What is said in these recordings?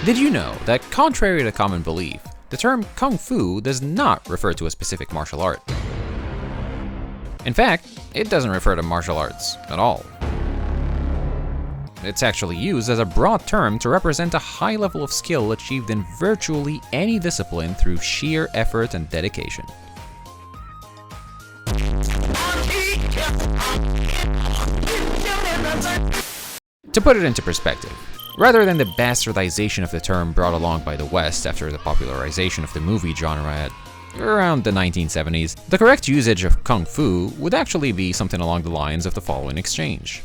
Did you know that, contrary to common belief, the term Kung Fu does not refer to a specific martial art? In fact, it doesn't refer to martial arts at all. It's actually used as a broad term to represent a high level of skill achieved in virtually any discipline through sheer effort and dedication. To put it into perspective, rather than the bastardization of the term brought along by the West after the popularization of the movie genre at around the 1970s, the correct usage of Kung Fu would actually be something along the lines of the following exchange.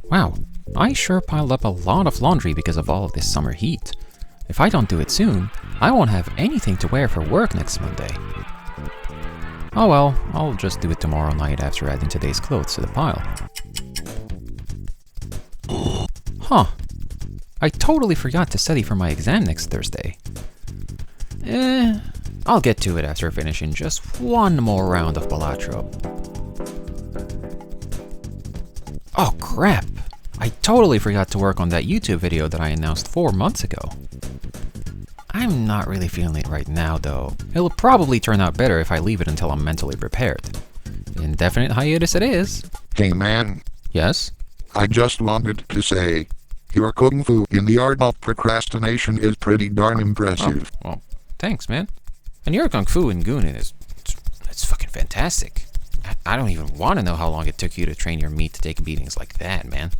Wow, I sure piled up a lot of laundry because of all of this summer heat. If I don't do it soon, I won't have anything to wear for work next Monday. Oh well, I'll just do it tomorrow night after adding today's clothes to the pile. Huh. I totally forgot to study for my exam next Thursday. I'll get to it after finishing just one more round of Balatro. Oh crap! I totally forgot to work on that YouTube video that I announced 4 months ago. I'm not really feeling it right now though. It'll probably turn out better if I leave it until I'm mentally prepared. Indefinite hiatus it is. Hey man. Yes? I just wanted to say, your Kung Fu in the art of procrastination is pretty darn impressive. Oh, well, thanks man. And your Kung Fu in Goonin it's fucking fantastic. I don't even want to know how long it took you to train your meat to take beatings like that, man.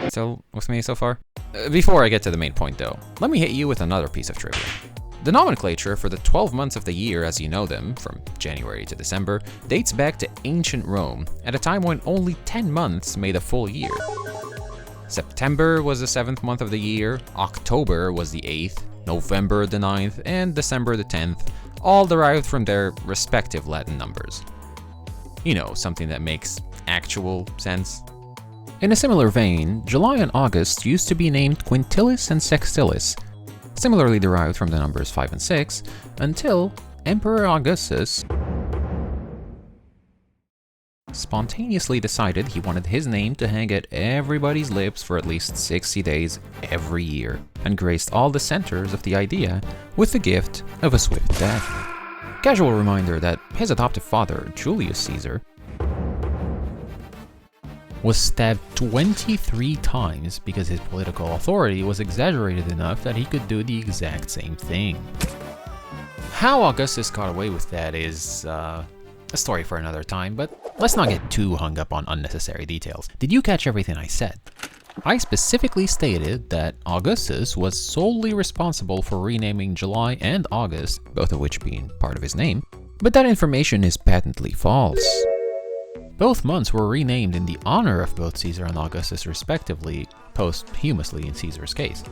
Still with me so far? Before I get to the main point though, let me hit you with another piece of trivia. The nomenclature for the 12 months of the year as you know them, from January to December, dates back to ancient Rome, at a time when only 10 months made a full year. September was the 7th month of the year, October was the 8th, November the 9th, and December the 10th, all derived from their respective Latin numbers. You know, something that makes actual sense. In a similar vein, July and August used to be named Quintilis and Sextilis, similarly derived from the numbers 5 and 6, until Emperor Augustus spontaneously decided he wanted his name to hang at everybody's lips for at least 60 days every year, and graced all the centers of the idea with the gift of a swift death. Casual reminder that his adoptive father, Julius Caesar, was stabbed 23 times because his political authority was exaggerated enough that he could do the exact same thing. How Augustus got away with that is a story for another time, but let's not get too hung up on unnecessary details. Did you catch everything I said? I specifically stated that Augustus was solely responsible for renaming July and August, both of which being part of his name, but that information is patently false. Both months were renamed in the honor of both Caesar and Augustus respectively, posthumously in Caesar's case.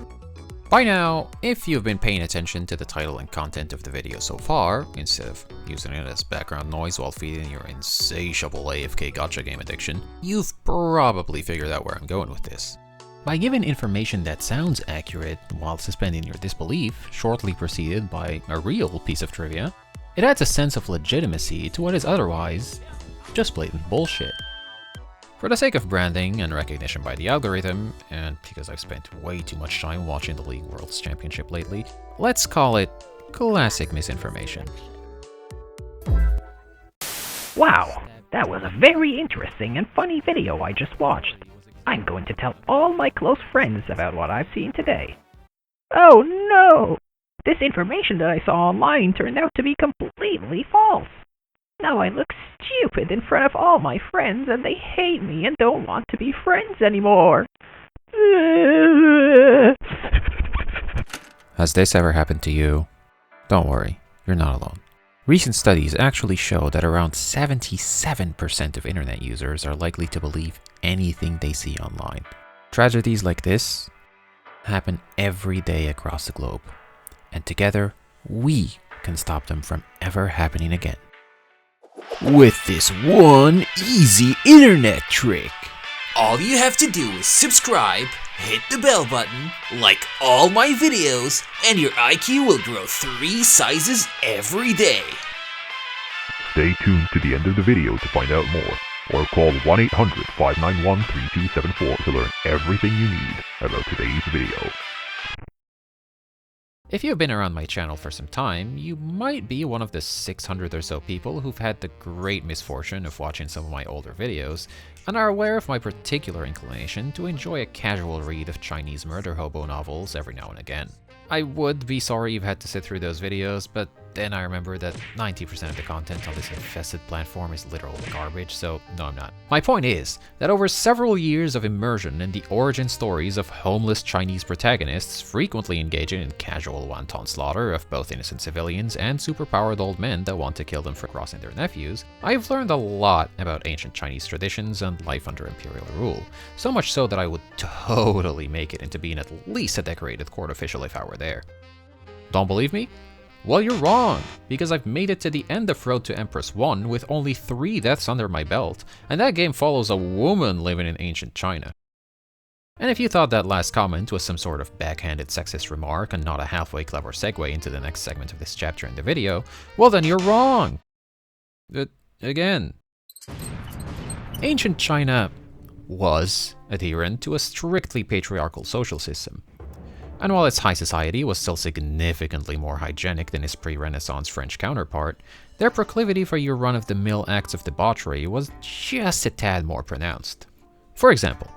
By now, if you've been paying attention to the title and content of the video so far, instead of using it as background noise while feeding your insatiable AFK gacha game addiction, you've probably figured out where I'm going with this. By giving information that sounds accurate while suspending your disbelief, shortly preceded by a real piece of trivia, it adds a sense of legitimacy to what is otherwise just blatant bullshit. For the sake of branding and recognition by the algorithm, and because I've spent way too much time watching the League Worlds Championship lately, let's call it classic misinformation. Wow, that was a very interesting and funny video I just watched. I'm going to tell all my close friends about what I've seen today. Oh no! This information that I saw online turned out to be completely false. Now I look stupid in front of all my friends and they hate me and don't want to be friends anymore. Has this ever happened to you? Don't worry, you're not alone. Recent studies actually show that around 77% of internet users are likely to believe anything they see online. Tragedies like this happen every day across the globe, and together we can stop them from ever happening again. With this one easy internet trick. All you have to do is subscribe, hit the bell button, like all my videos, and your IQ will grow 3 sizes every day. Stay tuned to the end of the video to find out more, or call 1-800-591-3274 to learn everything you need about today's video. If you've been around my channel for some time, you might be one of the 600 or so people who've had the great misfortune of watching some of my older videos, and are aware of my particular inclination to enjoy a casual read of Chinese murder hobo novels every now and again. I would be sorry you've had to sit through those videos, but then I remember that 90% of the content on this infested platform is literal garbage, so no, I'm not. My point is that over several years of immersion in the origin stories of homeless Chinese protagonists frequently engaging in casual wanton slaughter of both innocent civilians and superpowered old men that want to kill them for crossing their nephews, I've learned a lot about ancient Chinese traditions and life under imperial rule, so much so that I would totally make it into being at least a decorated court official if I were there. Don't believe me? Well, you're wrong, because I've made it to the end of Road to Empress 1 with only 3 deaths under my belt, and that game follows a woman living in ancient China. And if you thought that last comment was some sort of backhanded sexist remark and not a halfway clever segue into the next segment of this chapter in the video, well then you're wrong! Again. Ancient China was adherent to a strictly patriarchal social system. And while its high society was still significantly more hygienic than its pre-Renaissance French counterpart, their proclivity for your run-of-the-mill acts of debauchery was just a tad more pronounced. For example,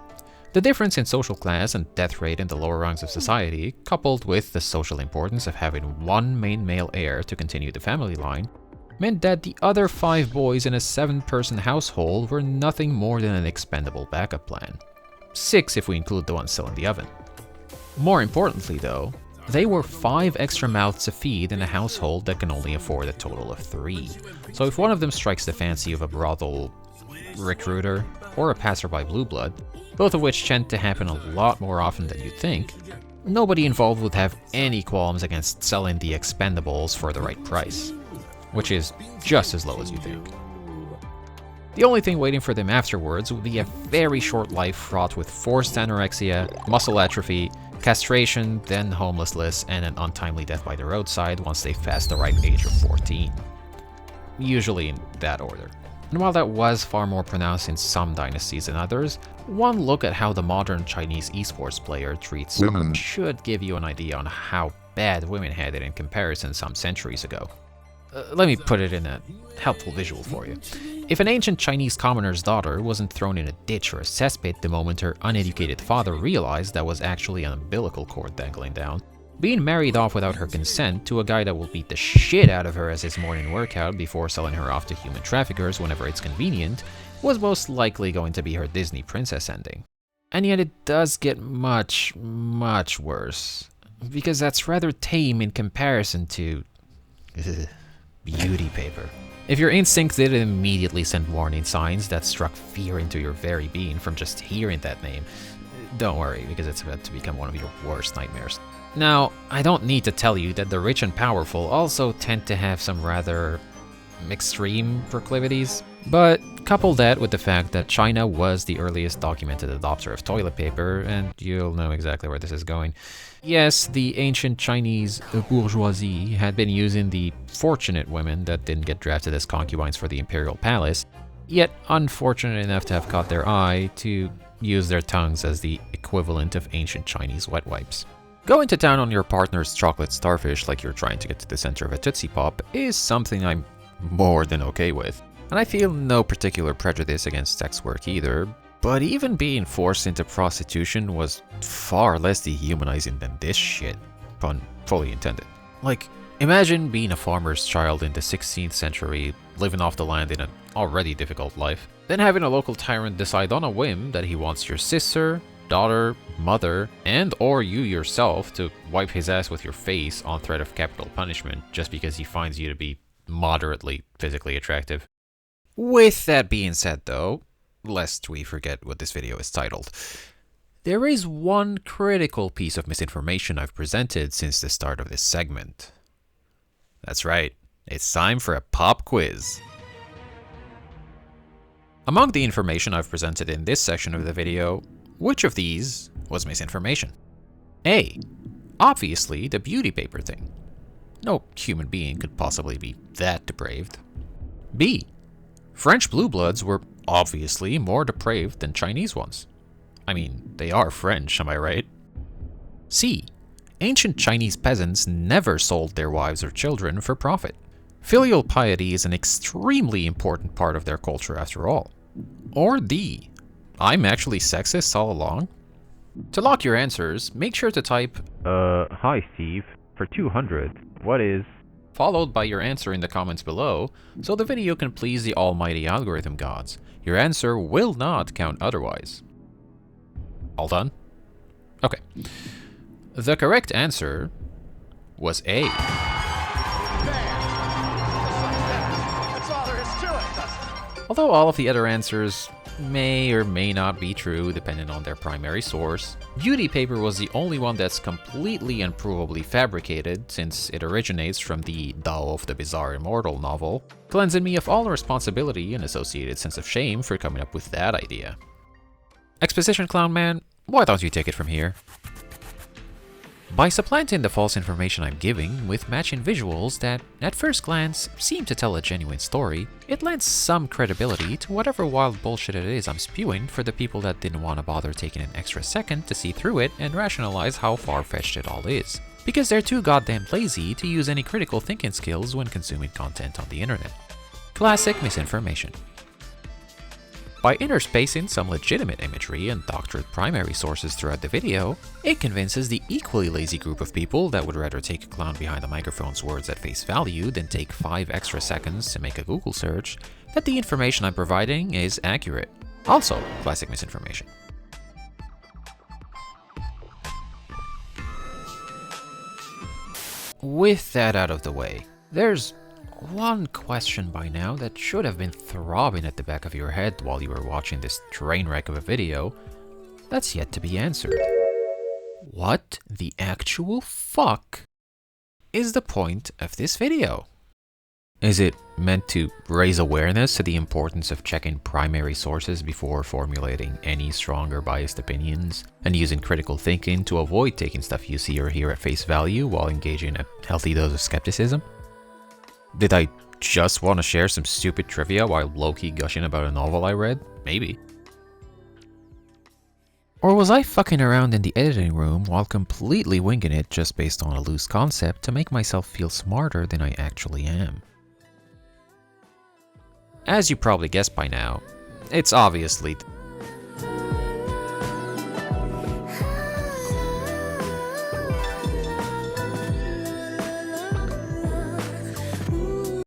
the difference in social class and death rate in the lower rungs of society, coupled with the social importance of having one main male heir to continue the family line, meant that the other 5 boys in a 7-person household were nothing more than an expendable backup plan. 6 if we include the ones still in the oven. More importantly though, they were 5 extra mouths to feed in a household that can only afford a total of 3. So if one of them strikes the fancy of a brothel recruiter or a passerby blue blood, both of which tend to happen a lot more often than you'd think, nobody involved would have any qualms against selling the expendables for the right price, which is just as low as you think. The only thing waiting for them afterwards would be a very short life fraught with forced anorexia, muscle atrophy, castration, then homelessness, and an untimely death by the roadside once they've passed the ripe age of 14. Usually in that order. And while that was far more pronounced in some dynasties than others, one look at how the modern Chinese esports player treats Women should give you an idea on how bad women had it in comparison some centuries ago. Let me put it in a helpful visual for you. If an ancient Chinese commoner's daughter wasn't thrown in a ditch or a cesspit the moment her uneducated father realized that was actually an umbilical cord dangling down, being married off without her consent to a guy that will beat the shit out of her as his morning workout before selling her off to human traffickers whenever it's convenient was most likely going to be her Disney princess ending. And yet it does get much, much worse, because that's rather tame in comparison to beauty paper. If your instinct didn't immediately send warning signs that struck fear into your very being from just hearing that name, don't worry, because it's about to become one of your worst nightmares. Now, I don't need to tell you that the rich and powerful also tend to have some rather extreme proclivities, but couple that with the fact that China was the earliest documented adopter of toilet paper, and you'll know exactly where this is going. Yes, the ancient Chinese bourgeoisie had been using the fortunate women that didn't get drafted as concubines for the imperial palace, yet unfortunate enough to have caught their eye to use their tongues as the equivalent of ancient Chinese wet wipes. Going to town on your partner's chocolate starfish like you're trying to get to the center of a Tootsie Pop is something I'm more than okay with, and I feel no particular prejudice against sex work either. But even being forced into prostitution was far less dehumanizing than this shit, pun fully intended. Like, imagine being a farmer's child in the 16th century, living off the land in an already difficult life, then having a local tyrant decide on a whim that he wants your sister, daughter, mother, and or you yourself to wipe his ass with your face on threat of capital punishment just because he finds you to be moderately physically attractive. With that being said though, lest we forget what this video is titled, there is one critical piece of misinformation I've presented since the start of this segment. That's right, it's time for a pop quiz. Among the information I've presented in this section of the video, which of these was misinformation? A. Obviously, the beauty paper thing. No human being could possibly be that depraved. B. French blue bloods were obviously more depraved than Chinese ones. I mean, they are French, am I right? C. Ancient Chinese peasants never sold their wives or children for profit. Filial piety is an extremely important part of their culture after all. Or D. I'm actually sexist all along? To lock your answers, make sure to type, Hi Steve, for 200, what is... followed by your answer in the comments below, so the video can please the almighty algorithm gods. Your answer will not count otherwise. All done? Okay. The correct answer was A. Although all of the other answers may or may not be true depending on their primary source, beauty paper was the only one that's completely and provably fabricated, since it originates from the Tao of the Bizarre Immortal novel, cleansing me of all responsibility and associated sense of shame for coming up with that idea. Exposition Clown Man, why don't you take it from here? By supplanting the false information I'm giving with matching visuals that, at first glance, seem to tell a genuine story, it lends some credibility to whatever wild bullshit it is I'm spewing for the people that didn't want to bother taking an extra second to see through it and rationalize how far-fetched it all is. Because they're too goddamn lazy to use any critical thinking skills when consuming content on the internet. Classic misinformation. By interspacing some legitimate imagery and doctored primary sources throughout the video, it convinces the equally lazy group of people that would rather take a clown behind the microphone's words at face value than take 5 extra seconds to make a Google search that the information I'm providing is accurate. Also, classic misinformation. With that out of the way, there's one question by now that should have been throbbing at the back of your head while you were watching this train wreck of a video that's yet to be answered. What the actual fuck is the point of this video? Is it meant to raise awareness to the importance of checking primary sources before formulating any strong or biased opinions, and using critical thinking to avoid taking stuff you see or hear at face value while engaging a healthy dose of skepticism? Did I just want to share some stupid trivia while low-key gushing about a novel I read? Maybe. Or was I fucking around in the editing room while completely winging it just based on a loose concept to make myself feel smarter than I actually am? As you probably guessed by now, it's obviously